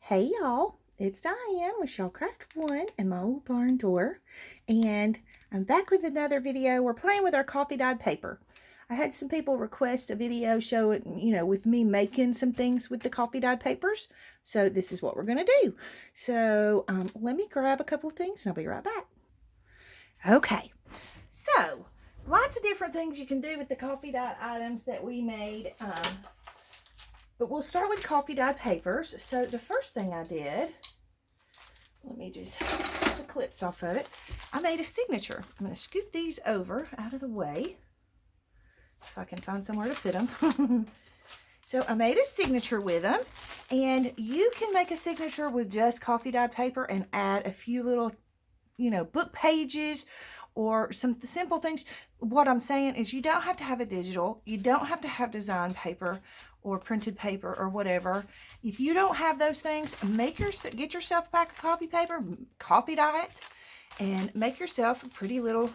Hey y'all, it's Diane with Shellcraft One and my old barn door, and I'm back with another video. We're playing with our coffee dyed paper. I had some people request a video showing, with me making some things with the coffee dyed papers. So this is what we're going to do. So let me grab a couple of things and I'll be right back. Okay, so lots of different things you can do with the coffee dyed items that we made. But we'll start with coffee dyed papers. So the first thing I did, let me just get the clips off of it. I made a signature. I'm going to scoop these over out of the way if I can find somewhere to put them. So I made a signature with them, and you can make a signature with just coffee dyed paper and add a few little, book pages or some simple things. What I'm saying is you don't have to have a digital. You don't have to have design paper or printed paper or whatever. If you don't have those things, get yourself a pack of copy paper, coffee dye it, and make yourself a pretty little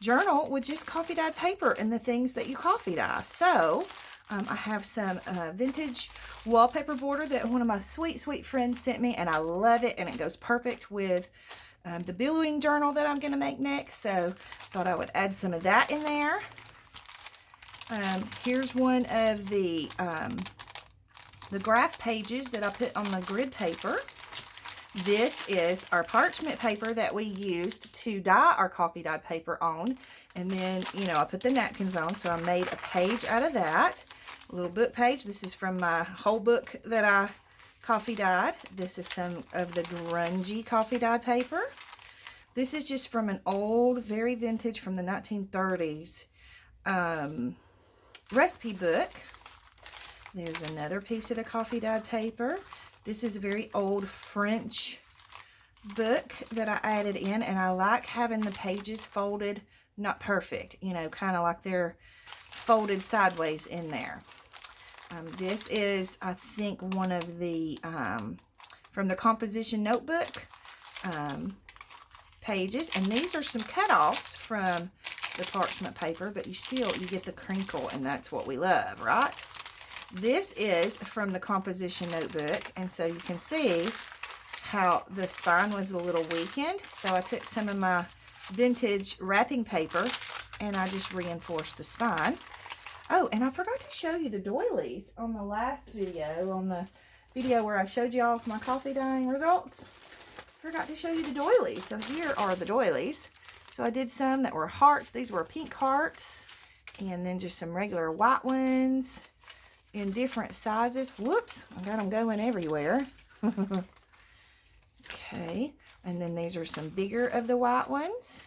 journal with just coffee dyed paper and the things that you coffee dye. So I have some vintage wallpaper border that one of my sweet friends sent me, and I love it, and it goes perfect with the billowing journal that I'm going to make next. So thought I would add some of that in there. Here's one of the graph pages that I put on the grid paper. This is our parchment paper that we used to dye our coffee dyed paper on. And then, I put the napkins on, so I made a page out of that. A little book page. This is from my whole book that I coffee dyed. This is some of the grungy coffee dyed paper. This is just from an old, very vintage from the 1930s recipe book. There's another piece of the coffee dyed paper. This is a very old French book that I added in, and I like having the pages folded, not perfect, kind of like they're folded sideways in there. This is, I think, one of the, from the composition notebook pages, and these are some cut-offs from the parchment paper, but you get the crinkle, and that's what we love, right? This is from the composition notebook, and so you can see how the spine was a little weakened. So I took some of my vintage wrapping paper and I just reinforced the spine. Oh, and I forgot to show you the doilies on the last video, on the video where I showed you all of my coffee dyeing results. Forgot to show you the doilies. So here are the doilies. So I did some that were hearts. These were pink hearts, and then just some regular white ones in different sizes. Whoops, I got them going everywhere. Okay, and then these are some bigger of the white ones.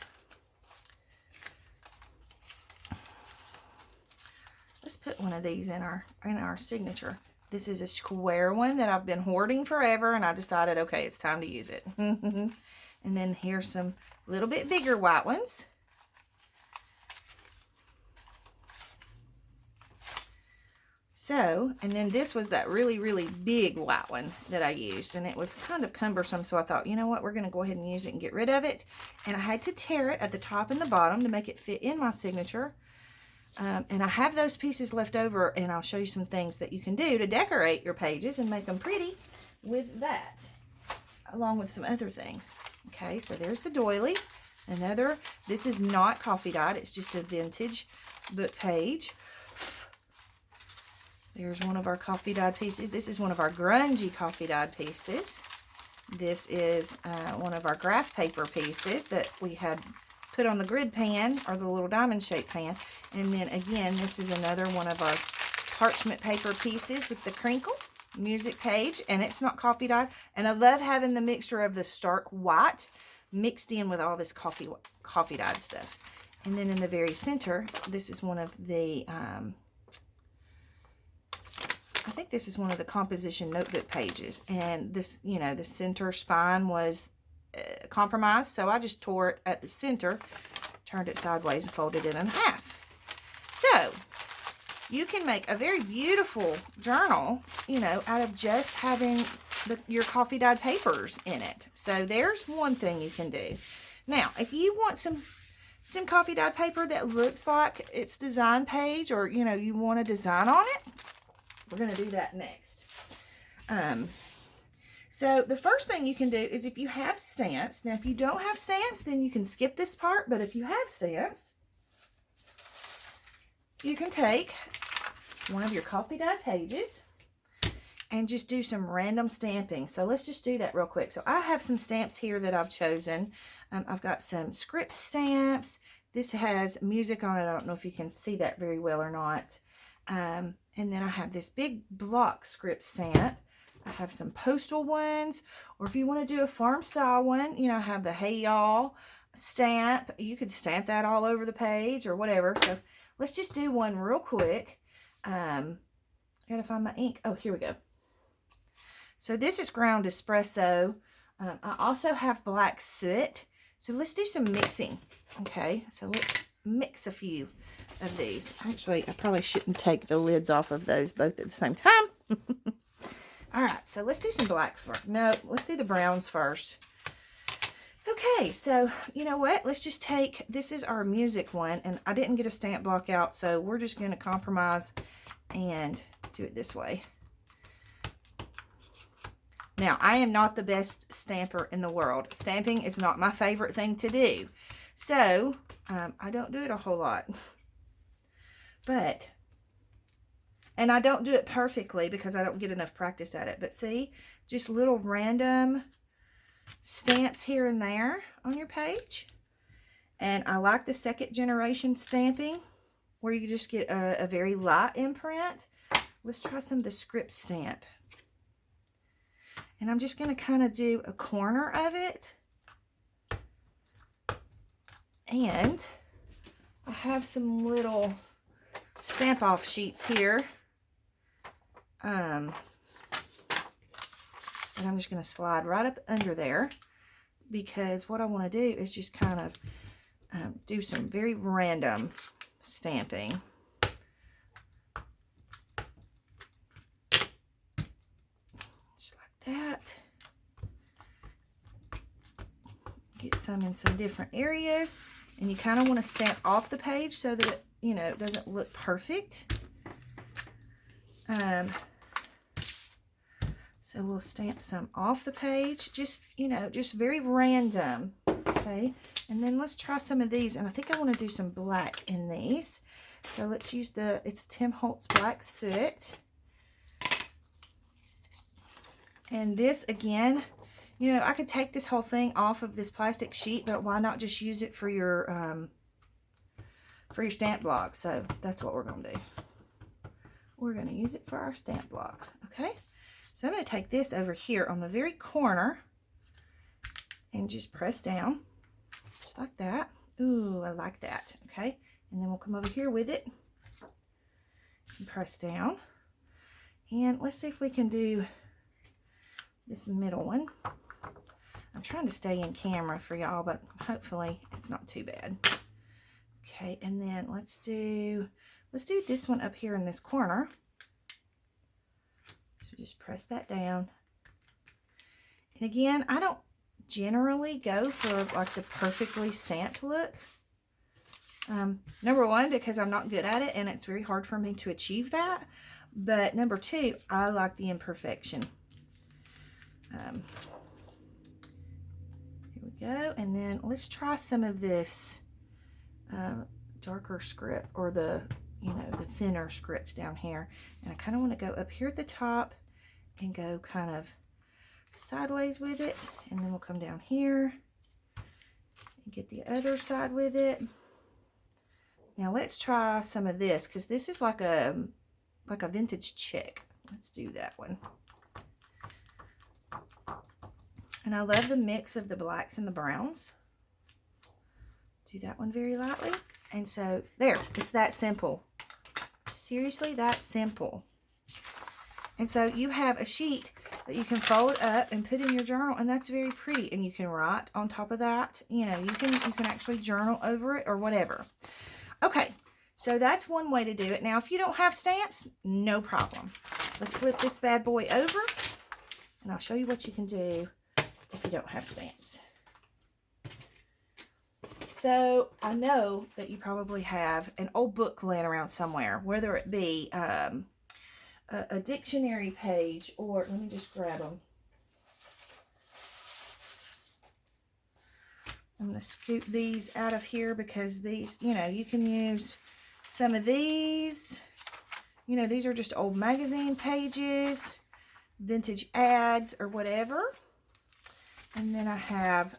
Let's put one of these in our signature. This is a square one that I've been hoarding forever, and I decided, okay, it's time to use it. And then here's some little bit bigger white ones. So, and then this was that really big white one that I used, and it was kind of cumbersome, so I thought, you know what, we're going to go ahead and use it and get rid of it. And I had to tear it at the top and the bottom to make it fit in my signature. And I have those pieces left over, and I'll show you some things that you can do to decorate your pages and make them pretty with that, along with some other things. Okay, so there's the doily. This is not coffee dyed, it's just a vintage book page. There's one of our coffee dyed pieces. This is one of our grungy coffee dyed pieces. This is one of our graph paper pieces that we had put on the grid pan, or the little diamond shaped pan. And then again, this is another one of our parchment paper pieces with the crinkle music page, and it's not coffee dyed. And I love having the mixture of the stark white mixed in with all this coffee dyed stuff. And then in the very center, this is one of the I think this is one of the composition notebook pages, and this, the center spine was compromised, so I just tore it at the center, turned it sideways, and folded it in half. So you can make a very beautiful journal, out of just having your coffee dyed papers in it. So there's one thing you can do. Now, if you want some coffee dyed paper that looks like it's design page, or you want a design on it, we're going to do that next. So the first thing you can do is if you have stamps, now if you don't have stamps, then you can skip this part, but if you have stamps, you can take one of your coffee dye pages and just do some random stamping. So let's just do that real quick. So I have some stamps here that I've chosen. I've got some script stamps. This has music on it. I don't know if you can see that very well or not. And then I have this big block script stamp. I have some postal ones, or if you want to do a farm style one, you know, I have the hey y'all stamp. You could stamp that all over the page or whatever. So let's just do one real quick. I gotta find my ink. Oh, here we go. So this is ground espresso. I also have black soot. So let's do some mixing. Okay, so let's mix a few of these. Actually, I probably shouldn't take the lids off of those both at the same time. All right, so let's do some black first. No, let's do the browns first. Okay, so you know what? Let's just take, this is our music one, and I didn't get a stamp block out, so we're just going to compromise and do it this way. Now, I am not the best stamper in the world. Stamping is not my favorite thing to do. So, I don't do it a whole lot. But, and I don't do it perfectly because I don't get enough practice at it. But see, just little random stamps here and there on your page. And I like the second generation stamping where you just get a very light imprint. Let's try some of the script stamp. And I'm just going to kind of do a corner of it. And I have some little stamp off sheets here. And I'm just going to slide right up under there because what I want to do is just kind of do some very random stamping. Just like that. Get some in some different areas, and you kind of want to stamp off the page so that it, you know, it doesn't look perfect. So we'll stamp some off the page, just, you know, just very random. Okay, and then let's try some of these, and I think I want to do some black in these. So let's use it's Tim Holtz Black Soot. And this, again, you know, I could take this whole thing off of this plastic sheet, but why not just use it for your stamp block? So that's what we're going to do. We're going to use it for our stamp block. Okay, so I'm going to take this over here on the very corner and just press down, just like that. Ooh, I like that. Okay, and then we'll come over here with it and press down. And let's see if we can do this middle one. I'm trying to stay in camera for y'all, but hopefully it's not too bad. Okay, and then let's do this one up here in this corner. So just press that down. And again, I don't generally go for like the perfectly stamped look. Number one, because I'm not good at it and it's very hard for me to achieve that. But number two, I like the imperfection. Here we go, and then let's try some of this darker script, or the, you know, the thinner script down here. And I kind of want to go up here at the top and go kind of sideways with it, and then we'll come down here and get the other side with it. Now let's try some of this, because this is like a vintage chick. Let's do that one. And I love the mix of the blacks and the browns. Do that one very lightly. And so there, it's that simple. Seriously, that simple. And so you have a sheet that you can fold up and put in your journal, and that's very pretty. And you can write on top of that. You know, you can actually journal over it or whatever. Okay, so that's one way to do it. Now, if you don't have stamps, no problem. Let's flip this bad boy over, and I'll show you what you can do if you don't have stamps. So I know that you probably have an old book laying around somewhere, whether it be a dictionary page, or let me just grab them. I'm going to scoop these out of here because these, you know, you can use some of these. You know, these are just old magazine pages, vintage ads, or whatever. And then I have,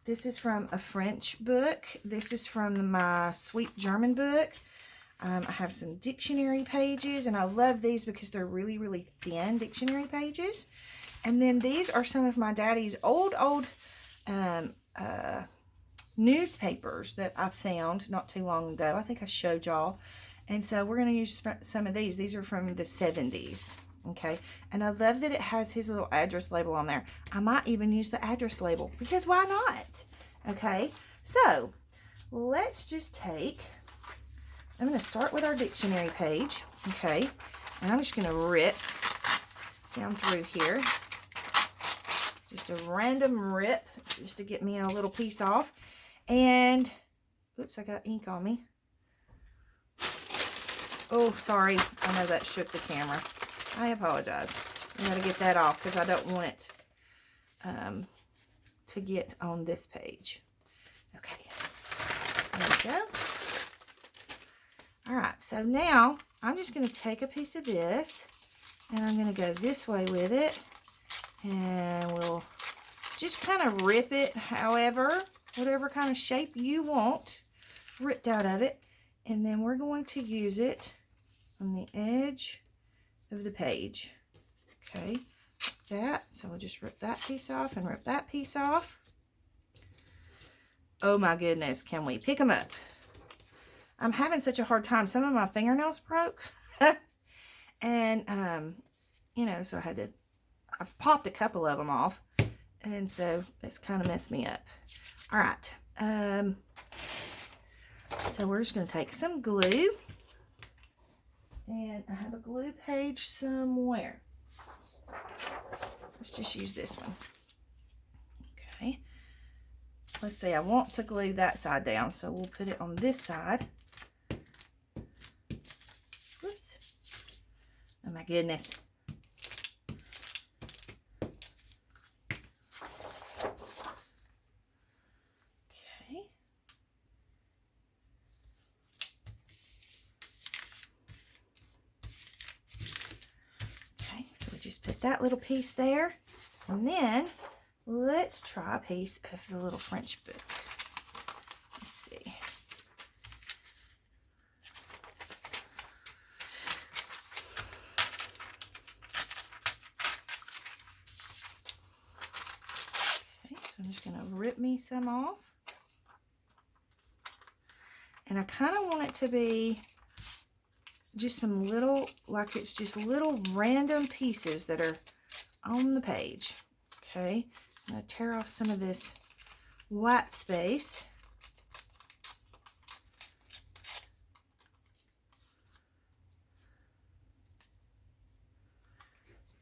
this is from a French book. This is from my Sweet German book. I have some dictionary pages, and I love these because they're really, really thin dictionary pages. And then these are some of my daddy's old newspapers that I found not too long ago. I think I showed y'all. And so we're going to use some of these. These are from the 70s. Okay. And I love that it has his little address label on there. I might even use the address label because why not? Okay. So let's just take, I'm going to start with our dictionary page. Okay. And I'm just going to rip down through here. Just a random rip just to get me a little piece off. And, oops, I got ink on me. Oh, sorry. I know that shook the camera. I apologize. I got to get that off because I don't want it to get on this page. Okay. There we go. All right. So now I'm just going to take a piece of this and I'm going to go this way with it. And we'll just kind of rip it whatever kind of shape you want ripped out of it. And then we're going to use it on the edge of the page. Okay, like that. So we'll just rip that piece off and rip that piece off. Oh my goodness, can we pick them up? I'm having such a hard time. Some of my fingernails broke. And, you know, so I've popped a couple of them off. And so that's kind of messed me up. All right. So we're just going to take some glue. And I have a glue page somewhere. Let's just use this one. Okay. Let's see, I want to glue that side down, so we'll put it on this side. Whoops. Oh my goodness. Just put that little piece there, and then let's try a piece of the little French book. Let's see. Okay, so I'm just going to rip me some off. And I kind of want it to be just some little, like it's just little random pieces that are on the page. Okay, I'm going to tear off some of this white space.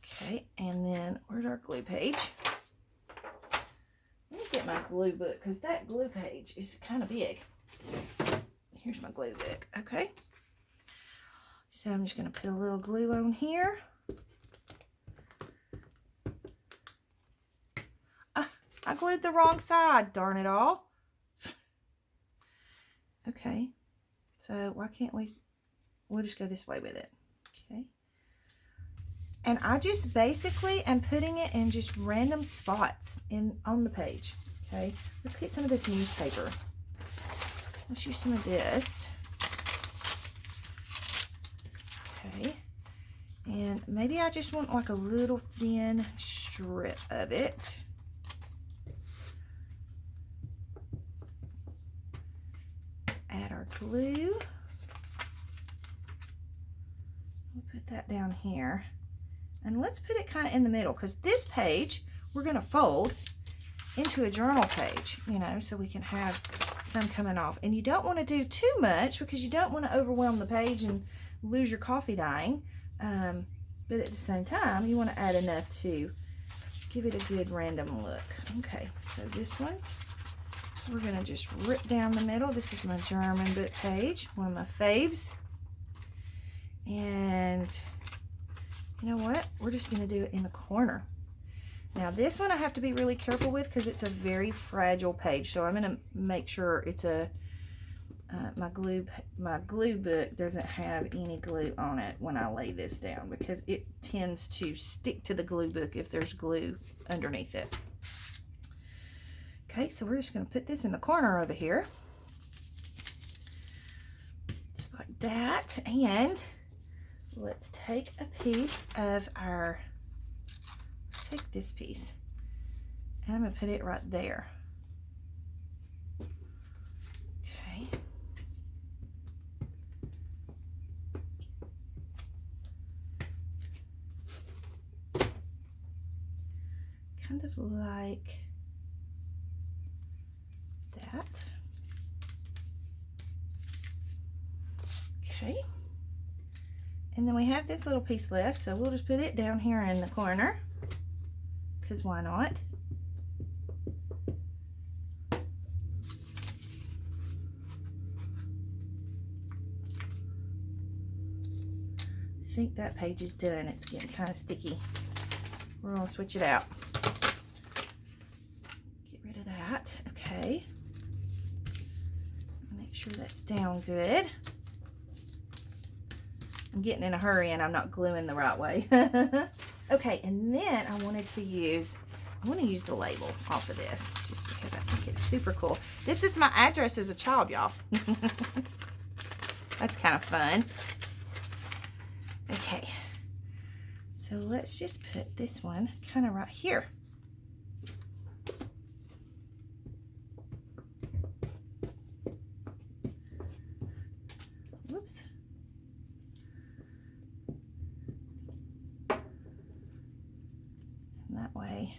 Okay, and then where's our glue page? Let me get my glue book because that glue page is kind of big. Here's my glue book. Okay. So I'm just going to put a little glue on here. I glued the wrong side, darn it all. Okay, so why can't we'll just go this way with it. Okay. And I just basically am putting it in just random spots on the page. Okay, let's get some of this newspaper. Let's use some of this. Okay, and maybe I just want like a little thin strip of it. Add our glue. We'll put that down here. And let's put it kind of in the middle because this page we're going to fold into a journal page, you know, so we can have some coming off. And you don't want to do too much because you don't want to overwhelm the page and lose your coffee dyeing. But at the same time, you want to add enough to give it a good random look. Okay, so this one, we're going to just rip down the middle. This is my German book page, one of my faves. And you know what? We're just going to do it in the corner. Now this one I have to be really careful with because it's a very fragile page. So I'm going to make sure it's a my glue book doesn't have any glue on it when I lay this down, because it tends to stick to the glue book if there's glue underneath it. Okay, so we're just going to put this in the corner over here. Just like that. And let's take a piece of our, let's take this piece. And I'm going to put it right there. Okay. Kind of like that. Okay. And then we have this little piece left, so we'll just put it down here in the corner, because why not? I think that page is done. It's getting kind of sticky. We're going to switch it out. Get rid of that. Okay. Make sure that's down good. I'm getting in a hurry and I'm not gluing the right way. Okay, and then I want to use the label off of this just because I think it's super cool. This is my address as a child, y'all. That's kind of fun. Okay, so let's just put this one kind of right here. Whoops. And that way.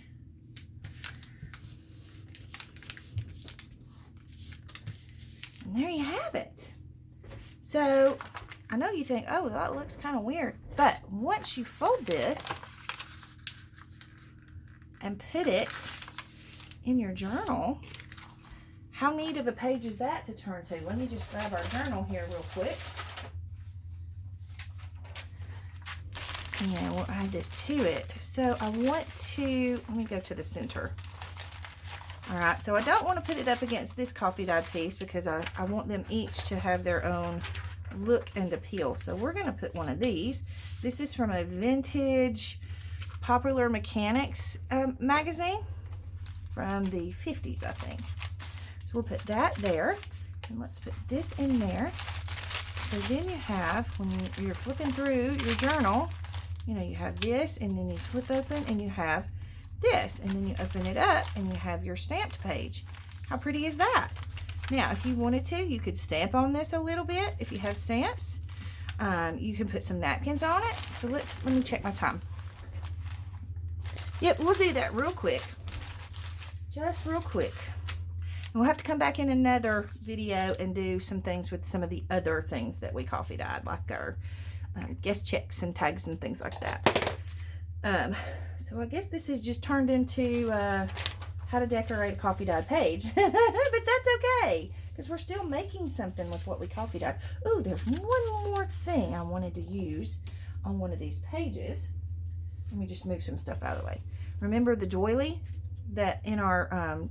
And there you have it. So I know you think, oh, that looks kind of weird, but once you fold this and put it in your journal, how neat of a page is that to turn to? Let me just grab our journal here real quick. And we'll add this to it. So I want to, let me go to the center. All right, so I don't want to put it up against this coffee dyed piece because I want them each to have their own look and appeal. So we're going to put one of these. This is from a vintage Popular Mechanics magazine from the 50s, I think. So we'll put that there, and let's put this in there. So then you have, when you're flipping through your journal, you know, you have this, and then you flip open and you have this, and then you open it up and you have your stamped page. How pretty is that? Now, if you wanted to, you could stamp on this a little bit if you have stamps. You can put some napkins on it. So let me check my time. Yep, we'll do that real quick. Just real quick. And we'll have to come back in another video and do some things with some of the other things that we coffee dyed, like our guest checks and tags and things like that. So I guess this has just turned into how to decorate a coffee dyed page. But that's okay, because we're still making something with what we coffee dyed. Oh, there's one more thing I wanted to use on one of these pages. Let me just move some stuff out of the way. Remember the doily that in our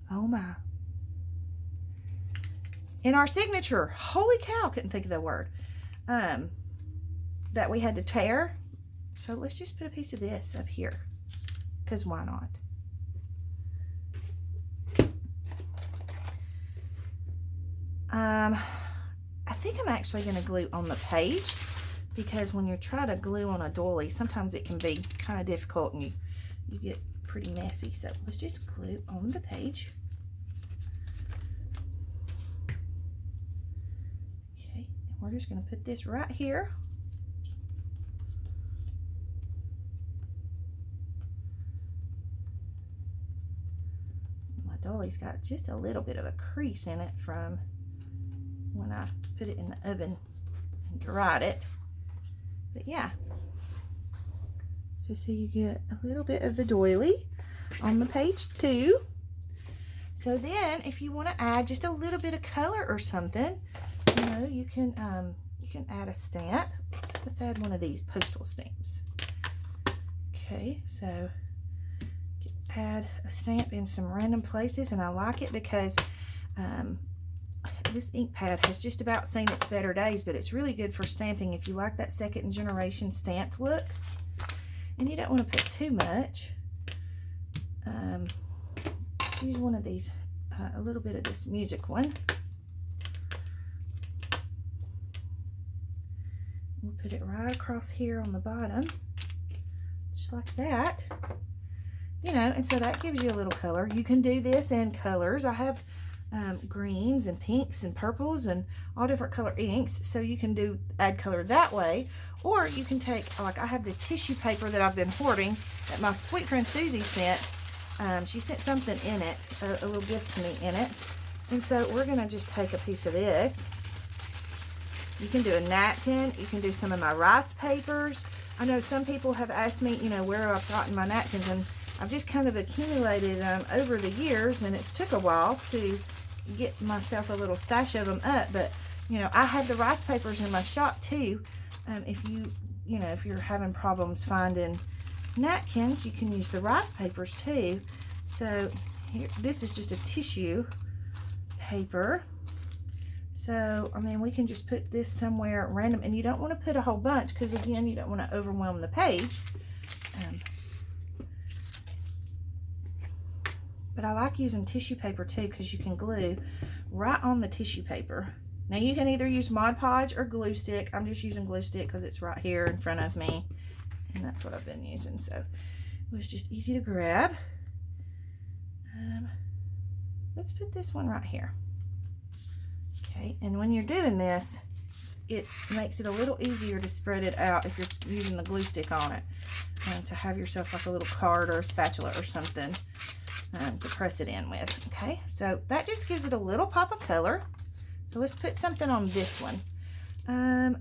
oh my, in our signature, holy cow, couldn't think of the word, that we had to tear. So let's just put a piece of this up here, because why not? I think I'm actually going to glue on the page, because when you try to glue on a doily, sometimes it can be kind of difficult and you get pretty messy. So let's just glue on the page. Okay, and we're just going to put this right here. My dolly's got just a little bit of a crease in it from when I put it in the oven and dried it. But yeah, so you get a little bit of the doily on the page too. So then if you want to add just a little bit of color or something, you know, you can add a stamp. Let's add one of these postal stamps. Okay, so add a stamp in some random places, and I like it because this ink pad has just about seen its better days, but it's really good for stamping if you like that second generation stamped look. And you don't want to put too much. Let's use one of these, a little bit of this music one. We'll put it right across here on the bottom, just like that. You know, and so that gives you a little color. You can do this in colors. I have greens and pinks and purples and all different color inks, so you can add color that way. Or you can take, like I have this tissue paper that I've been hoarding that my sweet friend Susie sent. She sent something in it, a little gift to me in it. And so we're going to just take a piece of this. You can do a napkin. You can do some of my rice papers. I know some people have asked me, you know, where I've gotten my napkins, and I've just kind of accumulated them over the years, and it's took a while to get myself a little stash of them up. But, you know, I have the rice papers in my shop too. If you're having problems finding napkins, you can use the rice papers too. So here, this is just a tissue paper. So, I mean, we can just put this somewhere random, and you don't want to put a whole bunch because, again, you don't want to overwhelm the page. But I like using tissue paper too because you can glue right on the tissue paper. Now, you can either use Mod Podge or glue stick. I'm just using glue stick because it's right here in front of me, and that's what I've been using. So, it was just easy to grab. Let's put this one right here. Okay, and when you're doing this, it makes it a little easier to spread it out if you're using the glue stick on it, and to have yourself like a little card or a spatula or something to press it in with. Okay, so that just gives it a little pop of color. So let's put something on this one. I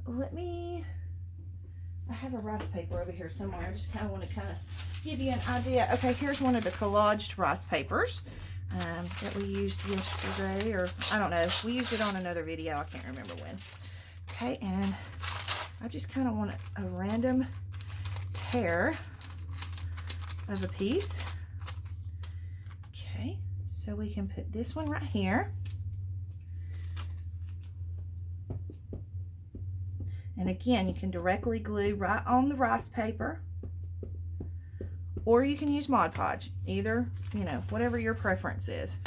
have a rice paper over here somewhere. I just kind of want to give you an idea. Okay, here's one of the collaged rice papers that we used yesterday, or I don't know, we used it on another video, I can't remember when. Okay, and I just kind of want a random tear of a piece. Okay, so we can put this one right here. And again, you can directly glue right on the rice paper, or you can use Mod Podge, either, you know, whatever your preference is.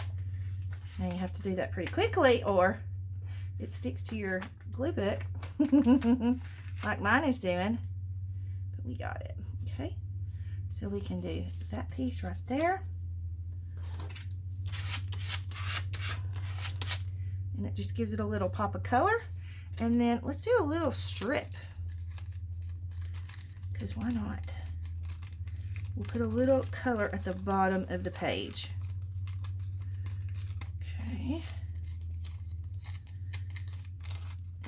Now you have to do that pretty quickly or it sticks to your glue book like mine is doing, but we got it. Okay, so we can do that piece right there, and it just gives it a little pop of color. And then let's do a little strip, because why not? We'll put a little color at the bottom of the page. Okay.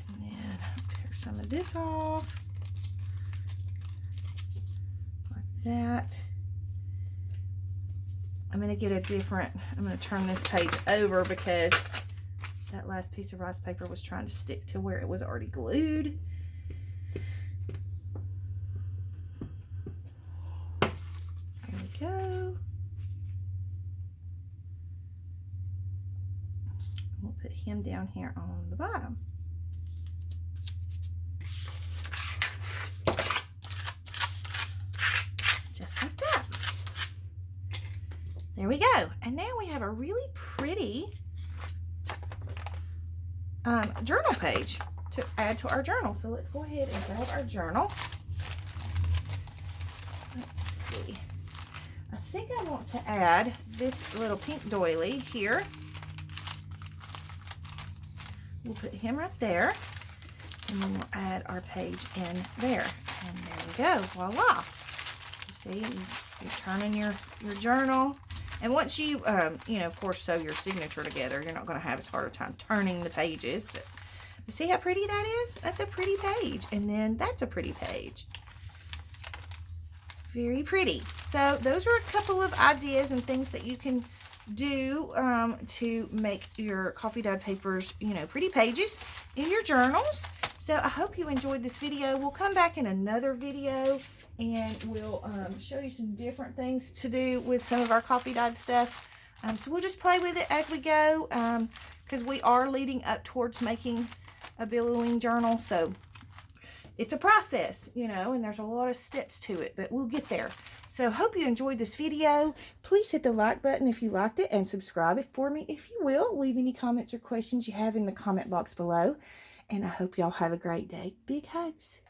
And then tear some of this off, like that. I'm going to get a different, I'm going to turn this page over because that last piece of rice paper was trying to stick to where it was already glued. There we go. We'll put him down here on the bottom. Just like that. There we go. And now we have a really pretty journal page to add to our journal. So let's go ahead and grab our journal. Let's see. I think I want to add this little pink doily here. We'll put him right there, and then we'll add our page in there. And there we go. Voila. So see, you're turning your journal. And once you, of course, sew your signature together, you're not going to have as hard a time turning the pages. But see how pretty that is? That's a pretty page. And then that's a pretty page. Very pretty. So those are a couple of ideas and things that you can do to make your coffee dyed papers, pretty pages in your journals. So I hope you enjoyed this video. We'll come back in another video and we'll show you some different things to do with some of our coffee dyed stuff. So we'll just play with it as we go, because we are leading up towards making a billowing journal. So it's a process, you know, and there's a lot of steps to it, but we'll get there. So hope you enjoyed this video. Please hit the like button if you liked it, and subscribe it for me if you will. Leave any comments or questions you have in the comment box below. And I hope y'all have a great day. Big hugs.